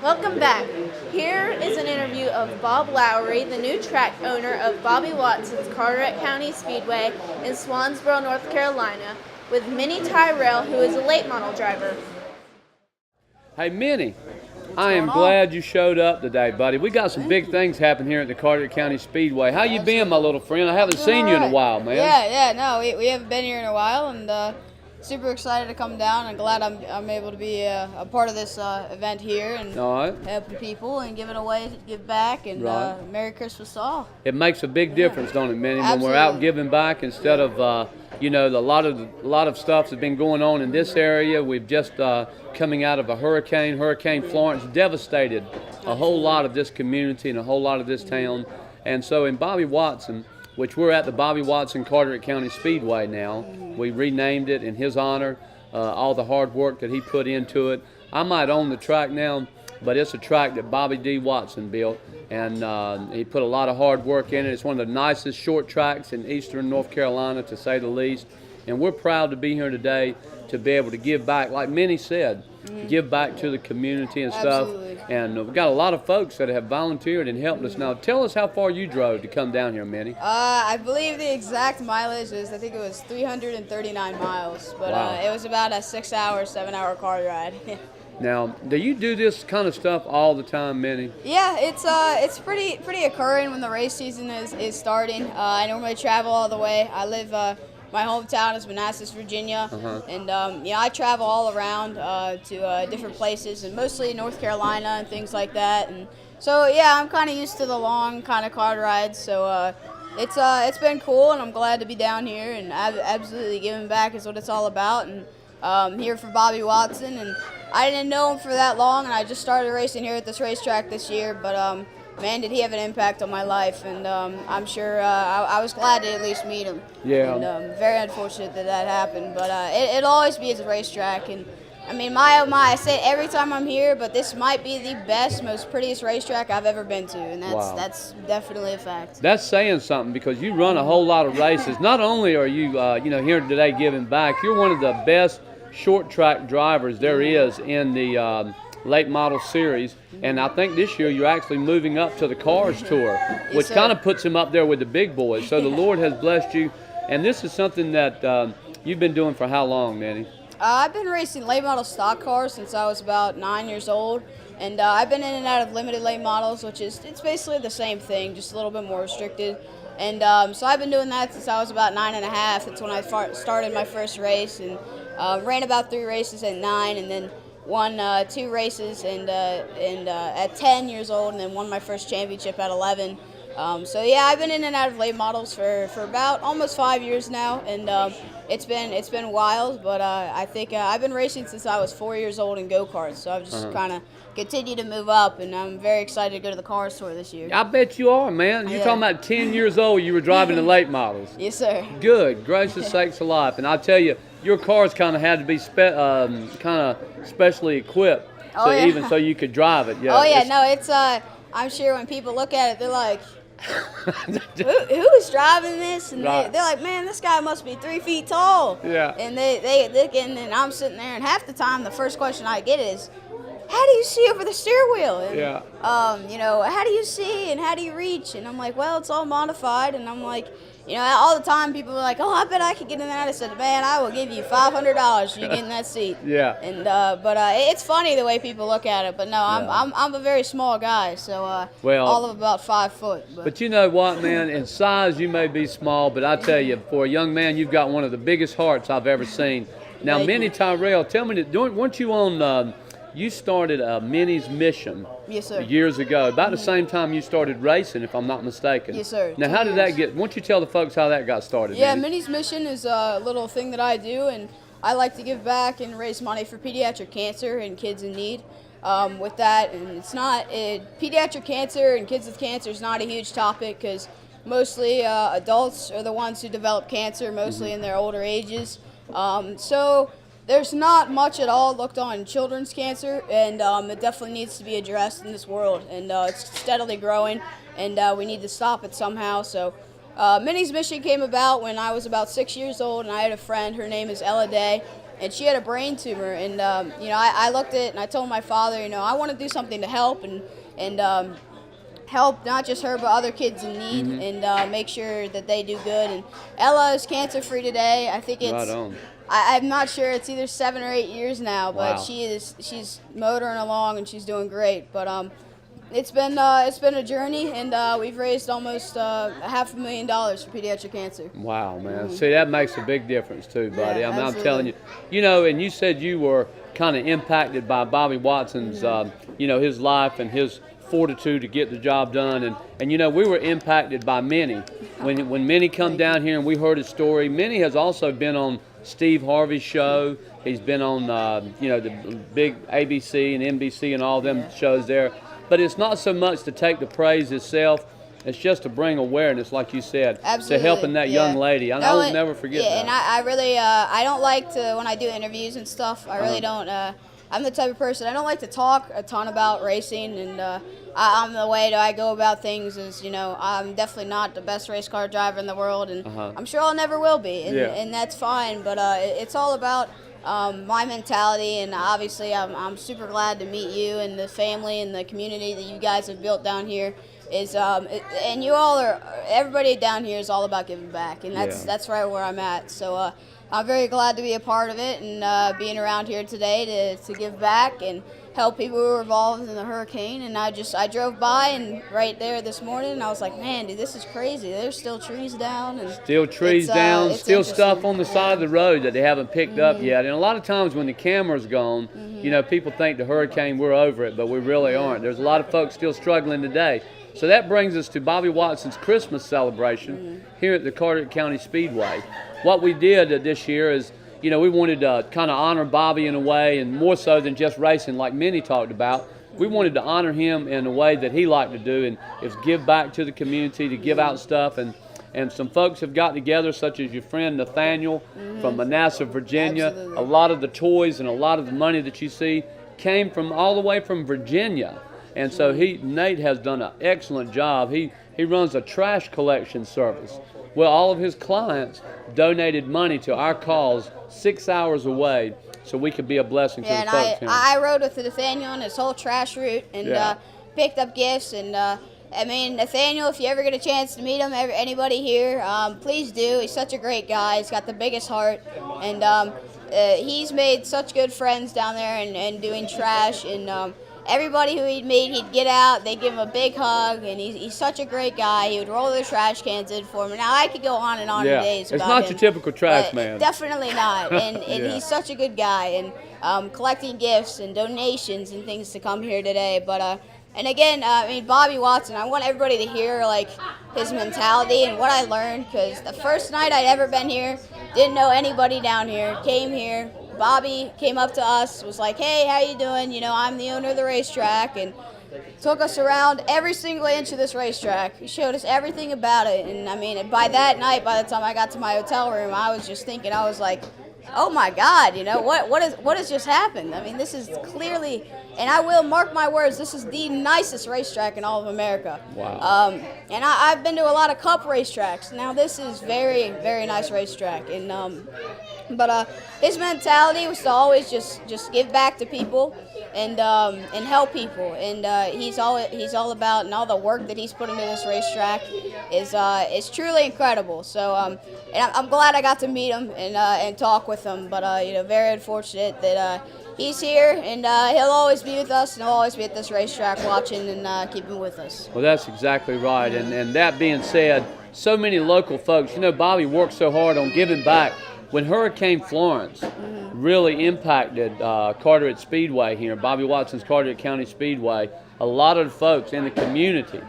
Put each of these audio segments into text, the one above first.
Welcome back. Here is an interview of Bob Lowery, the new track owner of Bobby Watson's Carteret County Speedway in Swansboro, North Carolina, with Minnie Tyrrell, who is a late model driver. Hey, Minnie, I am glad you showed up today, buddy. We got some big things happening here at the Carteret County Speedway. How you been, my little friend? I haven't seen you in a while, man. No, we haven't been here in a while, and super excited to come down, and glad I'm able to be a part of this event here and helping people and giving away, give back, and Merry Christmas to all. It makes a big difference, don't it, Minnie, Absolutely. when we're out giving back instead of, a lot of stuff has been going on in this area. We've just coming out of a hurricane. Hurricane Florence devastated a whole lot of this community and a whole lot of this town. And so in Bobby Watson, which we're at the Bobby Watson Carteret County Speedway now. We renamed it in his honor, all the hard work that he put into it. I might own the track now, but it's a track that Bobby D. Watson built, and he put a lot of hard work in it. It's one of the nicest short tracks in eastern North Carolina, to say the least, and we're proud to be here today to be able to give back, like Minnie said, give back to the community and stuff. Absolutely. And we've got a lot of folks that have volunteered and helped us. Now, tell us how far you drove to come down here, Minnie. I believe the exact mileage is, I think it was 339 miles, but it was about a 6-hour, 7-hour car ride. Now, do you do this kind of stuff all the time, Minnie? Yeah, it's pretty occurring when the race season is starting. I normally travel all the way. I live my hometown is Manassas, Virginia, and I travel all around to different places, and mostly North Carolina and things like that. And so yeah, I'm kind of used to the long kind of car rides. So it's been cool, and I'm glad to be down here and absolutely giving back is what it's all about. And I'm here for Bobby Watson, and I didn't know him for that long, and I just started racing here at this racetrack this year. But man, did he have an impact on my life, and I'm sure I was glad to at least meet him. Yeah. And very unfortunate that happened, but it'll always be his racetrack. And I mean, my oh my, I say it every time I'm here, but this might be the best, most prettiest racetrack I've ever been to, and that's definitely a fact. That's saying something, because you run a whole lot of races. Not only are you here today giving back, you're one of the best short track drivers there is in the late model series, and I think this year you're actually moving up to the Cars Tour, which kind of puts him up there with the big boys. So the Lord has blessed you, and this is something that you've been doing for how long, Manny? I've been racing late model stock cars since I was about 9 years old, and I've been in and out of limited late models, which is it's basically the same thing, just a little bit more restricted. And so I've been doing that since I was about 9 and a half. That's when I started my first race, and ran about 3 races at 9, and then won 2 races and at 10 years old, and then won my first championship at 11. So yeah, I've been in and out of late models for about almost 5 years now, and it's been wild. But I think I've been racing since I was 4 years old in go-karts, so I've just kind of continued to move up, and I'm very excited to go to the Cars Tour this year. I bet you are, man. You're talking about 10 years old, you were driving the late models. Yes, sir. Good gracious sakes alive. And I tell you, your cars kind of had to be kind of specially equipped, so you could drive it. Yeah. Oh yeah, no, it's I'm sure when people look at it, they're like, who is driving this? And they're like, man, this guy must be 3 feet tall. Yeah. And they look, and I'm sitting there, and half the time the first question I get is, how do you see over the steering wheel? And, how do you see and how do you reach? And I'm like, well, it's all modified. And I'm like, all the time people are like, oh, I bet I could get in that. I said, man, I will give you $500 if you get in that seat. Yeah. And but it's funny the way people look at it. But no, I'm a very small guy, so all of about 5 foot. But you know what, man? In size, you may be small, but I tell you, for a young man, you've got one of the biggest hearts I've ever seen. Now, Minnie Tyrrell, tell me, weren't you on? You started Minnie's Mission years ago, about the same time you started racing, if I'm not mistaken. Yes, sir. Now, how did that get? Why don't you tell the folks how that got started? Yeah, Minnie? Minnie's Mission is a little thing that I do, and I like to give back and raise money for pediatric cancer and kids in need. With that, and pediatric cancer and kids with cancer is not a huge topic, because mostly adults are the ones who develop cancer, mostly in their older ages. So there's not much at all looked on children's cancer, and it definitely needs to be addressed in this world, and it's steadily growing, and we need to stop it somehow. So Minnie's Mission came about when I was about 6 years old, and I had a friend, her name is Ella Day, and she had a brain tumor. And you know, I looked at it and I told my father, you know, I want to do something to help and help not just her but other kids in need, and make sure that they do good. And Ella is cancer free today. I think it's Right on. I'm not sure, it's either 7 or 8 years now, but Wow. she's motoring along and she's doing great. But it's been a journey, and we've raised almost $500,000 for pediatric cancer. Wow, man. See, that makes a big difference too, buddy. Yeah, I'm absolutely. telling you. You know, and you said you were kind of impacted by Bobby Watson's, you know, his life and his fortitude to get the job done. And you know, we were impacted by Minnie. When Minnie come down here and we heard his story, Minnie has also been on Steve Harvey's show. He's been on, you know, the big ABC and NBC and all them shows there. But it's not so much to take the praise itself. It's just to bring awareness, like you said, Absolutely. to helping that young lady. I will never forget that. And I really, I don't like to, when I do interviews and stuff, I really don't, I'm the type of person, I don't like to talk a ton about racing, and I'm the way that I go about things is, you know, I'm definitely not the best race car driver in the world, and I'm sure I never will be, and that's fine, but it's all about my mentality, and obviously I'm super glad to meet you and the family and the community that you guys have built down here. And you all are, everybody down here is all about giving back, and that's right where I'm at. So I'm very glad to be a part of it, and being around here today to give back and help people who were involved in the hurricane. And I drove by and right there this morning, and I was like, man, dude, this is crazy. There's still trees down, and still trees down, it's still stuff interesting. on the side of the road that they haven't picked up yet. And a lot of times when the camera's gone, you know, people think the hurricane, we're over it, but we really aren't. There's a lot of folks still struggling today. So that brings us to Bobby Watson's Christmas celebration here at the Carteret County Speedway. What we did this year is, you know, we wanted to kind of honor Bobby in a way, and more so than just racing like Minnie talked about. We wanted to honor him in a way that he liked to do, and is give back to the community, to give out stuff. And some folks have got together, such as your friend Nathaniel from Manassas, Virginia. Absolutely. A lot of the toys and a lot of the money that you see came from all the way from Virginia. And so Nate has done an excellent job. He runs a trash collection service. Well, all of his clients donated money to our cause 6 hours away, so we could be a blessing to the folks here. I rode with Nathaniel on his whole trash route, and picked up gifts. And I mean, Nathaniel, if you ever get a chance to meet him, anybody here, please do. He's such a great guy. He's got the biggest heart, and he's made such good friends down there and doing trash. And everybody who he'd meet, he'd get out, they'd give him a big hug, and he's such a great guy. He would roll their trash cans in for him. Now, I could go on and on in days about him. It's not your typical trash man. Definitely not. And he's such a good guy, and collecting gifts and donations and things to come here today. But and again, I mean, Bobby Watson, I want everybody to hear, like, his mentality and what I learned, because the first night I'd ever been here, didn't know anybody down here, came here. Bobby came up to us, was like, hey, how you doing? You know, I'm the owner of the racetrack, and took us around every single inch of this racetrack. He showed us everything about it. And I mean, by that night, by the time I got to my hotel room, I was just thinking, I was like, oh my God, you know, what has just happened? I mean, this is clearly, and I will mark my words, this is the nicest racetrack in all of America. Wow. And I've been to a lot of cup racetracks. Now this is very, very nice racetrack. And but his mentality was to always just give back to people and help people. And he's all about, and all the work that he's put into this racetrack is truly incredible. So and I'm glad I got to meet him and talk with him. But you know, very unfortunate that he's here, and he'll always be with us, and he'll always be at this racetrack watching and keeping with us. Well, that's exactly right. And that being said, so many local folks, you know, Bobby worked so hard on giving back. When Hurricane Florence really impacted Carteret Speedway here, Bobby Watson's Carteret County Speedway, a lot of the folks in the community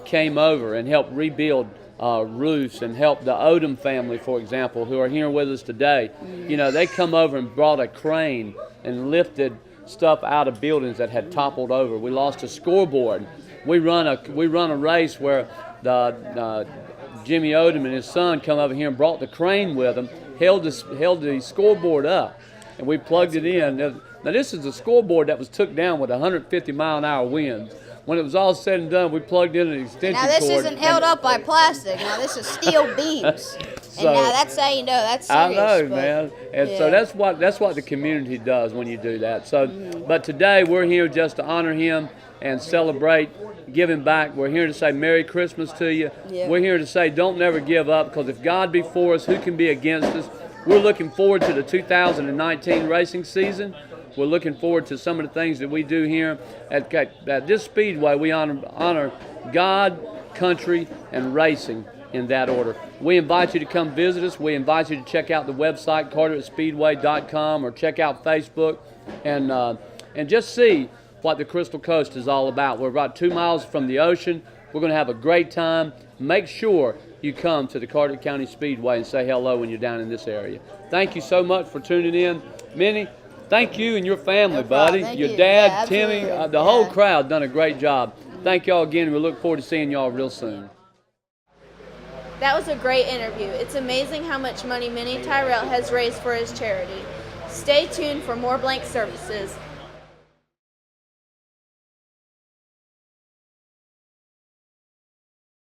came over and helped rebuild roofs, and helped the Odum family, for example, who are here with us today. You know, they come over and brought a crane and lifted stuff out of buildings that had toppled over. We lost a scoreboard. We run a race where the Jimmy Odum and his son come over here and brought the crane with them, held the scoreboard up, and we plugged it in. Now this is a scoreboard that was took down with 150-mile-an-hour winds. When it was all said and done, we plugged in an extension cord. Now this isn't held up by plastic. Now this is steel beams. And now that's how you know that's serious. I know, man. And so that's what the community does when you do that. So, but today we're here just to honor him and celebrate, give him back. We're here to say Merry Christmas to you. Yeah. We're here to say don't never give up, because if God be for us, who can be against us? We're looking forward to the 2019 racing season. We're looking forward to some of the things that we do here at this Speedway. We honor God, country, and racing in that order. We invite you to come visit us. We invite you to check out the website, carteretspeedway.com, or check out Facebook and just see what the Crystal Coast is all about. We're about 2 miles from the ocean. We're going to have a great time. Make sure you come to the Carteret County Speedway and say hello when you're down in this area. Thank you so much for tuning in. Minnie, thank you and your family, buddy. Thank your you. dad, Yeah, Timmy, absolutely. the whole crowd done a great job. Thank y'all again, and we look forward to seeing y'all real soon. That was a great interview. It's amazing how much money Minnie Tyrrell has raised for his charity. Stay tuned for more Blank services.